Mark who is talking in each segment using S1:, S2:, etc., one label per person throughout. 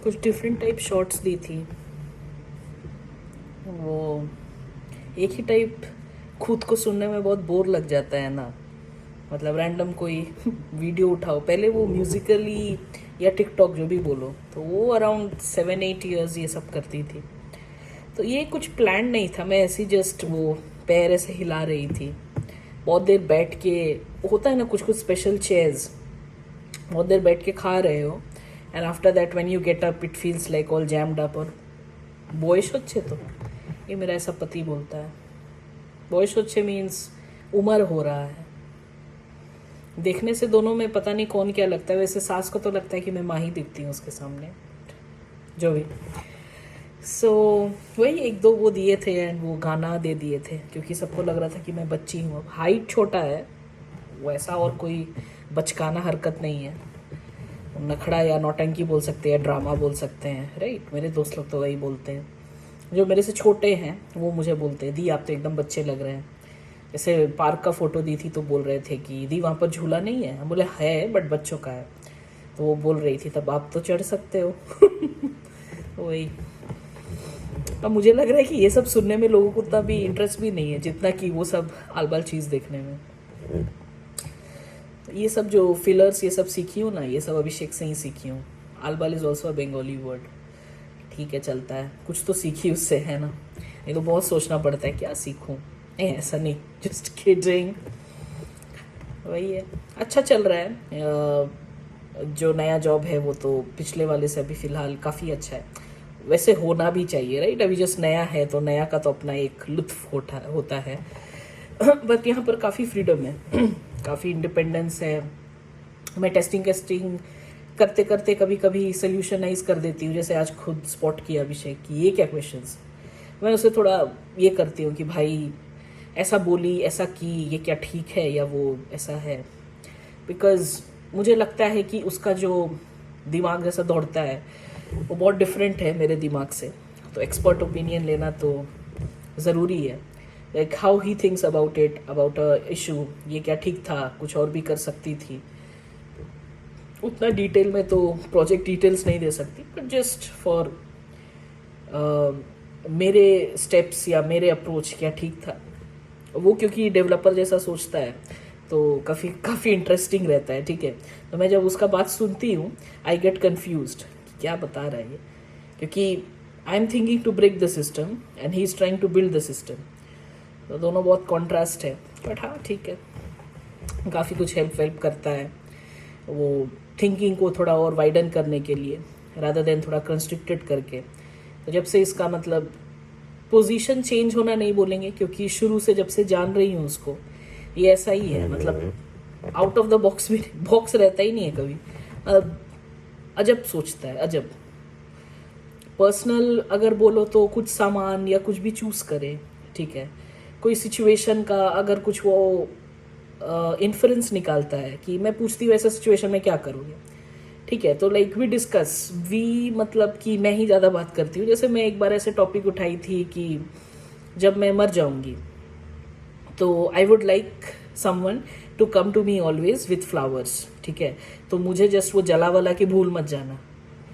S1: कुछ different type shots दी थी। वो एक ही टाइप खुद को सुनने में बहुत बोर लग जाता है ना। मतलब रैंडम कोई वीडियो उठाओ, पहले वो म्यूजिकली या टिकटॉक जो भी बोलो, तो वो अराउंड 7-8 ईयर्स ये सब करती थी। तो ये कुछ प्लान नहीं था, मैं ऐसी जस्ट वो पैर ऐसे हिला रही थी। बहुत देर बैठ के, होता है ना कुछ कुछ स्पेशल चेयर्स, बहुत देर बैठ के खा रहे हो, and after that when you get up it feels like all jammed up. और बॉयश अच्छे, तो ये मेरा ऐसा पति बोलता है, बॉयश अच्छे मीन्स उम्र हो रहा है। देखने से दोनों में पता नहीं कौन क्या लगता है, वैसे सास को तो लगता है कि मैं माँ ही दिखती हूँ उसके सामने, जो भी। वही एक दो वो दिए थे, एंड वो गाना दे दिए थे, क्योंकि सबको लग रहा था कि मैं बच्ची हूँ। अब हाइट छोटा है, वैसा और कोई बचकाना हरकत नहीं है। नखड़ा या नौटंकी बोल सकते हैं, ड्रामा बोल सकते हैं, राइट। मेरे दोस्त लोग तो वही बोलते हैं। जो मेरे से छोटे हैं वो मुझे बोलते हैं, दी आप तो एकदम बच्चे लग रहे हैं। जैसे पार्क का फोटो दी थी तो बोल रहे थे कि दी वहाँ पर झूला नहीं है, हम बोले है बट बच्चों का है। तो वो बोल रही थी तब आप तो चढ़ सकते हो। वही। अब मुझे लग रहा है कि ये सब सुनने में लोगों को उतना भी इंटरेस्ट भी नहीं है जितना कि वो सब आलबाल चीज़ देखने में। ये सब जो फिलर्स ये सब सीखी हूँ ना, ये सब अभिषेक से ही सीखी हूँ। आलबाल is also a Bengali word. ठीक है, चलता है, कुछ तो सीखी उससे, है ना। नहीं तो बहुत सोचना पड़ता है क्या सीखूं। ऐसा नहीं, जस्ट किडिंग। वही है, अच्छा चल रहा है। जो नया जॉब है वो तो पिछले वाले से अभी फ़िलहाल काफ़ी अच्छा है। वैसे होना भी चाहिए, राइट। अभी जस्ट नया है तो नया का तो अपना एक लुत्फ होता है। बट यहाँ पर काफ़ी फ्रीडम है, काफ़ी इंडिपेंडेंस है। मैं टेस्टिंग करते करते कभी कभी सोल्यूशनाइज कर देती हूँ। जैसे आज खुद स्पॉट किया अभिषेक कि ये क्या क्वेश्चंस, मैं उसे थोड़ा ये करती हूँ कि भाई ऐसा बोली, ऐसा की, ये क्या ठीक है या वो ऐसा है। बिकॉज मुझे लगता है कि उसका जो दिमाग जैसा दौड़ता है वो बहुत डिफरेंट है मेरे दिमाग से। तो एक्सपर्ट ओपिनियन लेना तो ज़रूरी है। Like how he thinks about it, about a issue, ये क्या ठीक था, कुछ और भी कर सकती थी। उतना डिटेल में तो प्रोजेक्ट डिटेल्स नहीं दे सकती, बट जस्ट फॉर मेरे स्टेप्स या मेरे अप्रोच क्या ठीक था वो, क्योंकि डेवलपर जैसा सोचता है तो काफ़ी इंटरेस्टिंग रहता है। ठीक है, तो मैं जब उसका बात सुनती हूँ आई गेट कन्फ्यूज्ड कि क्या बता रहा है ये, क्योंकि I am thinking to break the system and he is trying to build the system. तो दोनों बहुत कॉन्ट्रास्ट है, बट हाँ ठीक है, काफ़ी कुछ हेल्प करता है वो थिंकिंग को थोड़ा और वाइडन करने के लिए, रादर देन थोड़ा कंस्ट्रिक्टेड करके। तो जब से इसका मतलब पोजीशन चेंज होना नहीं बोलेंगे, क्योंकि शुरू से जब से जान रही हूँ उसको, ये ऐसा ही है। मतलब आउट ऑफ द बॉक्स भी बॉक्स रहता ही नहीं है कभी। अजब सोचता है, अजब। पर्सनल अगर बोलो तो कुछ सामान या कुछ भी चूज करे, ठीक है, कोई सिचुएशन का अगर कुछ वो इन्फ्रेंस निकालता है कि मैं पूछती हूँ ऐसा सिचुएशन में क्या करोगे, ठीक है, तो लाइक वी डिस्कस, वी मतलब कि मैं ही ज़्यादा बात करती हूँ। जैसे मैं एक बार ऐसे टॉपिक उठाई थी कि जब मैं मर जाऊंगी तो I would like someone to come to me always with flowers, ठीक है। तो मुझे जस्ट वो जला वाला की भूल मत जाना।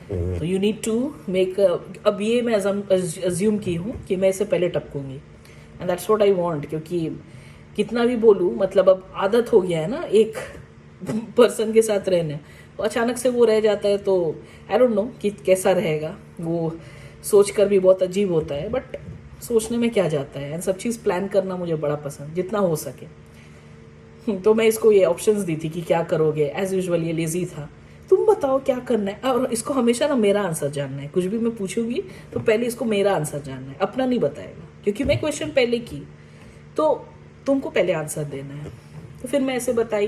S1: तो यू नीड टू मेक, अब ये मैं अज्यूम की हूँ कि मैं इसे पहले टपकूंगी, and that's what I want. क्योंकि कितना भी बोलूँ, मतलब अब आदत हो गया है ना एक पर्सन के साथ रहने, तो अचानक से वो रह जाता है तो आई डोंट नो कि कैसा रहेगा। वो सोच कर भी बहुत अजीब होता है, बट सोचने में क्या जाता है, एंड सब चीज़ प्लान करना मुझे बड़ा पसंद, जितना हो सके। तो मैं इसको ये ऑप्शंस दी थी कि क्या करोगे। एज यूजुअल ये लेजी था, तुम बताओ क्या करना है। और इसको हमेशा ना मेरा आंसर जानना है, कुछ भी मैं पूछूंगी तो पहले इसको मेरा आंसर जानना है, अपना नहीं बताएगा, क्योंकि मैं क्वेश्चन पहले की तो तुमको पहले आंसर देना है। तो फिर मैं ऐसे बताई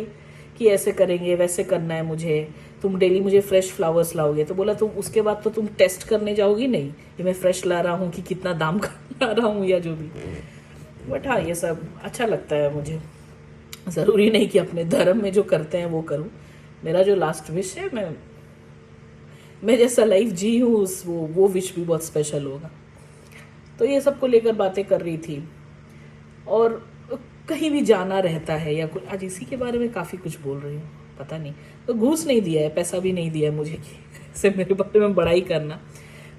S1: कि ऐसे करेंगे, वैसे करना है मुझे, तुम डेली मुझे फ्रेश फ्लावर्स लाओगे। तो बोला तुम उसके बाद तो तुम टेस्ट करने जाओगी नहीं कि मैं फ्रेश ला रहा हूँ कि कितना दाम का ला रहा हूँ या जो भी। बट हाँ, ये सब अच्छा लगता है मुझे। ज़रूरी नहीं कि अपने धर्म में जो करते हैं वो करूँ। मेरा जो लास्ट विश है, मैं जैसा लाइफ जी हूँ उस वो विश भी बहुत स्पेशल होगा। तो ये सबको लेकर बातें कर रही थी, और कहीं भी जाना रहता है या कुछ, आज इसी के बारे में काफ़ी कुछ बोल रही हूँ, पता नहीं। तो घूस नहीं दिया है, पैसा भी नहीं दिया है मुझे कि से मेरे बारे में बड़ाई करना,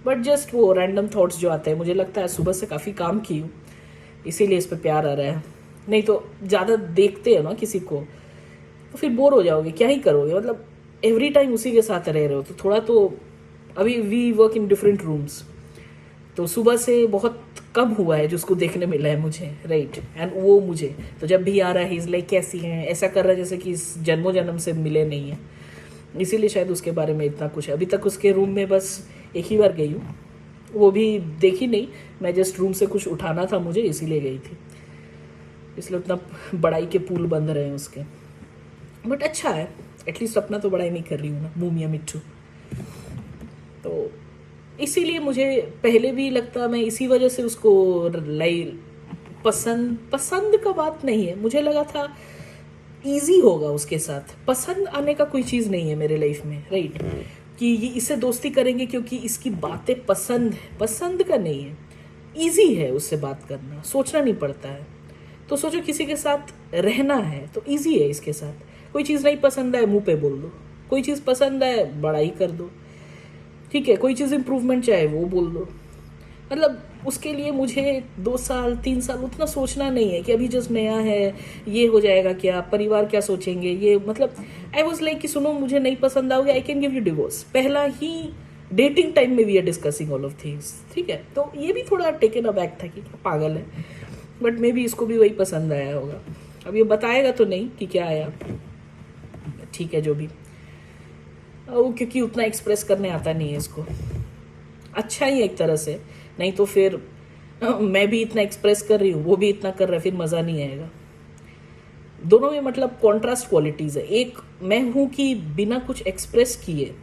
S1: बट जस्ट वो रैंडम थॉट्स जो आते हैं, मुझे लगता है सुबह से काफ़ी काम की हूँ इसीलिए इस पे प्यार आ रहा है। नहीं तो ज़्यादा देखते हो ना किसी को तो फिर बोर हो जाओगे, क्या ही करोगे, मतलब एवरी टाइम उसी के साथ रह रहे हो तो थोड़ा तो। अभी we work in different rooms, तो सुबह से बहुत कम हुआ है जिसको देखने मिला है मुझे, राइट। एंड वो मुझे तो जब भी आ रहा है इज लाइक कैसी हैं, ऐसा कर रहा है जैसे कि इस जन्मों जन्म से मिले नहीं है, इसीलिए शायद उसके बारे में इतना कुछ है। अभी तक उसके रूम में बस एक ही बार गई हूँ, वो भी देखी नहीं, मैं जस्ट रूम से कुछ उठाना था मुझे इसीलिए गई थी, इसलिए उतना बड़ाई के पुल बंद रहे हैं उसके। बट अच्छा है, एटलीस्ट अपना तो बड़ाई नहीं कर रही हूँ ना, मुँह मिट्टू। तो इसीलिए मुझे पहले भी लगता, मैं इसी वजह से उसको पसंद पसंद का बात नहीं है, मुझे लगा था इजी होगा उसके साथ। पसंद आने का कोई चीज़ नहीं है मेरे लाइफ में, राइट, कि ये इससे दोस्ती करेंगे क्योंकि इसकी बातें पसंद है, पसंद का नहीं है। इजी है उससे बात करना, सोचना नहीं पड़ता है। तो सोचो किसी के साथ रहना है तो इजी है इसके साथ। कोई चीज़ नहीं पसंद है मुंह पे बोल दो, कोई चीज़ पसंद है बड़ाई कर दो, ठीक है, कोई चीज़ इम्प्रूवमेंट चाहे वो बोल दो। मतलब उसके लिए मुझे 2 साल 3 साल उतना सोचना नहीं है कि अभी जस्ट नया है ये हो जाएगा क्या, परिवार क्या सोचेंगे, ये मतलब आई वॉज लाइक कि सुनो मुझे नहीं पसंद आओगे, I can give you divorce. पहला ही डेटिंग टाइम में we are discussing all of things, ठीक है। तो ये भी थोड़ा टेकन अबैक था कि पागल है, बट मे बी इसको भी वही पसंद आया होगा। अब ये बताएगा तो नहीं कि क्या आया, ठीक है जो भी, वो क्योंकि उतना एक्सप्रेस करने आता नहीं है इसको। अच्छा ही एक तरह से, नहीं तो फिर मैं भी इतना एक्सप्रेस कर रही हूँ, वो भी इतना कर रहा है, फिर मज़ा नहीं आएगा। दोनों में मतलब कॉन्ट्रास्ट क्वालिटीज़ है। एक मैं हूँ कि बिना कुछ एक्सप्रेस किए,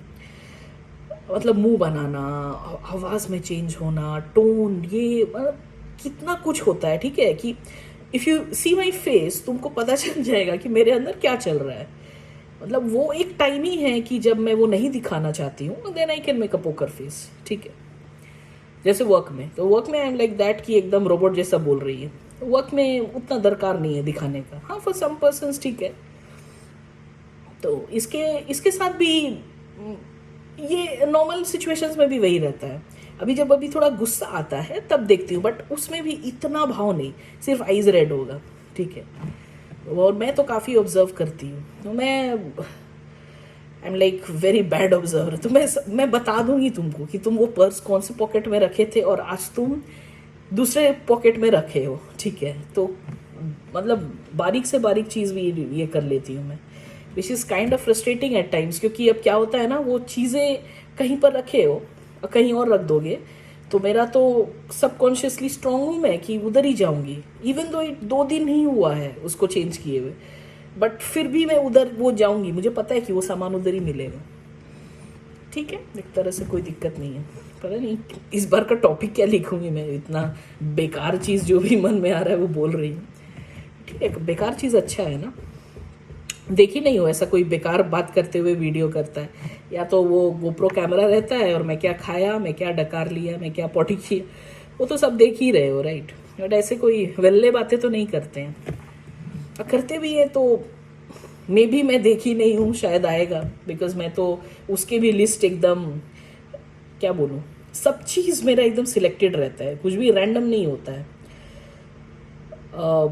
S1: मतलब मुंह बनाना, आवाज़ में चेंज होना, टोन, ये मतलब कितना कुछ होता है, ठीक है, कि if you see my face तुमको पता चल जाएगा कि मेरे अंदर क्या चल रहा है। मतलब वो एक टाइम ही है कि जब मैं वो नहीं दिखाना चाहती हूँ, then I can make a poker face, ठीक है। जैसे वर्क में, तो वर्क में आई एम लाइक दैट कि एकदम रोबोट जैसा बोल रही है। वर्क में उतना दरकार नहीं है दिखाने का, हाँ फॉर सम पर्सन्स ठीक है। तो इसके साथ भी ये नॉर्मल सिचुएशंस में भी वही रहता है। अभी थोड़ा गुस्सा आता है तब देखती हूँ, बट उसमें भी इतना भाव नहीं, सिर्फ आईज रेड होगा, ठीक है। और मैं तो काफ़ी ऑब्जर्व करती हूँ, तो मैं I am like very bad observer. तो मैं बता दूंगी तुमको कि तुम वो पर्स कौन से पॉकेट में रखे थे और आज तुम दूसरे पॉकेट में रखे हो, ठीक है। तो मतलब बारीक से बारीक चीज़ भी ये कर लेती हूँ मैं, which is kind of frustrating at times. क्योंकि अब क्या होता है ना, वो चीज़ें कहीं पर रखे हो और कहीं और रख दोगे, तो मेरा तो सबकॉन्शियसली स्ट्रांग हूँ मैं कि उधर ही जाऊँगी, इवन दो 2 दिन ही हुआ है उसको चेंज किए हुए, बट फिर भी मैं उधर वो जाऊँगी, मुझे पता है कि वो सामान उधर ही मिलेगा, ठीक है। एक तरह से कोई दिक्कत नहीं है। पता नहीं इस बार का टॉपिक क्या लिखूंगी मैं, इतना बेकार चीज़ जो भी मन में आ रहा है वो बोल रही हूँ, ठीक है। बेकार चीज़ अच्छा है ना, देखी नहीं हो ऐसा कोई बेकार बात करते हुए वीडियो करता है, या तो वो गोप्रो कैमरा रहता है और मैं क्या खाया, मैं क्या डकार लिया, मैं क्या पॉटी किया, वो तो सब देख ही रहे हो, राइट। बट ऐसे कोई वेल्ले बातें तो नहीं करते हैं, और करते भी है तो मे भी मैं देखी नहीं हूँ, शायद आएगा, बिकॉज मैं तो उसके भी लिस्ट एकदम, क्या बोलूँ, सब चीज़ मेरा एकदम सिलेक्टेड रहता है, कुछ भी रैंडम नहीं होता है।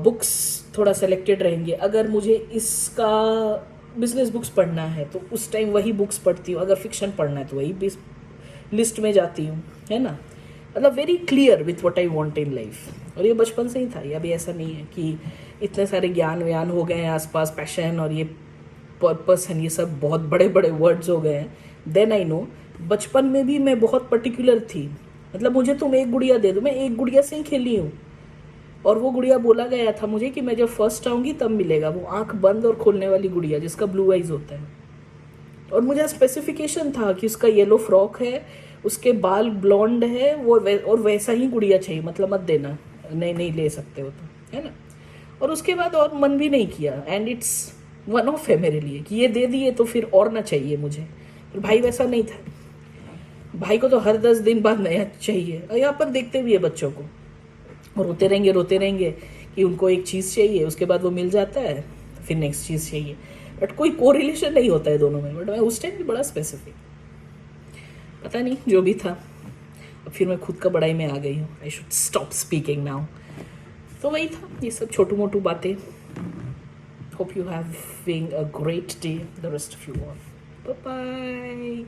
S1: बुक्स थोड़ा सेलेक्टेड रहेंगे, अगर मुझे इसका बिजनेस बुक्स पढ़ना है तो उस टाइम वही बुक्स पढ़ती हूँ, अगर फिक्शन पढ़ना है तो वही लिस्ट में जाती हूँ, है ना। मतलब very clear with what I want in life. और ये बचपन से ही था, ये अभी ऐसा नहीं है कि इतने सारे ज्ञान व्यान हो गए हैं आसपास, पैशन और ये पर्पस एंड ये सब बहुत बड़े बड़े वर्ड्स हो गए हैं। देन आई नो बचपन में भी मैं बहुत पर्टिकुलर थी, मतलब मुझे तुम एक गुड़िया दे दो, मैं एक गुड़िया से ही खेली हूँ, और वो गुड़िया बोला गया था मुझे कि मैं जब फर्स्ट आऊँगी तब मिलेगा, वो आंख बंद और खोलने वाली गुड़िया जिसका ब्लू आइज होता है। और मुझे स्पेसिफिकेशन था कि उसका येलो फ्रॉक है, उसके बाल ब्लॉन्ड है, वो और वैसा ही गुड़िया चाहिए, मतलब मत देना, नहीं ले सकते हो तो, है ना। और उसके बाद और मन भी नहीं किया, एंड इट्स वन ऑफ है मेरे लिए कि ये दे दिए तो फिर और ना चाहिए मुझे। फिर भाई वैसा नहीं था, भाई को तो हर 10 दिन बाद नया चाहिए। और यहाँ पर देखते भी है बच्चों को, रोते रहेंगे कि उनको एक चीज़ चाहिए, उसके बाद वो मिल जाता है, फिर नेक्स्ट चीज़ चाहिए, बट कोई कोरिलेशन नहीं होता है दोनों में। बट मैं उस टाइम भी बड़ा स्पेसिफिक, पता नहीं, जो भी था। अब फिर मैं खुद का बड़ाई में आ गई हूँ। I should stop speaking now. तो वही था, ये सब छोटू मोटू बातें। Hope you having a great day, the rest of you all. Bye bye.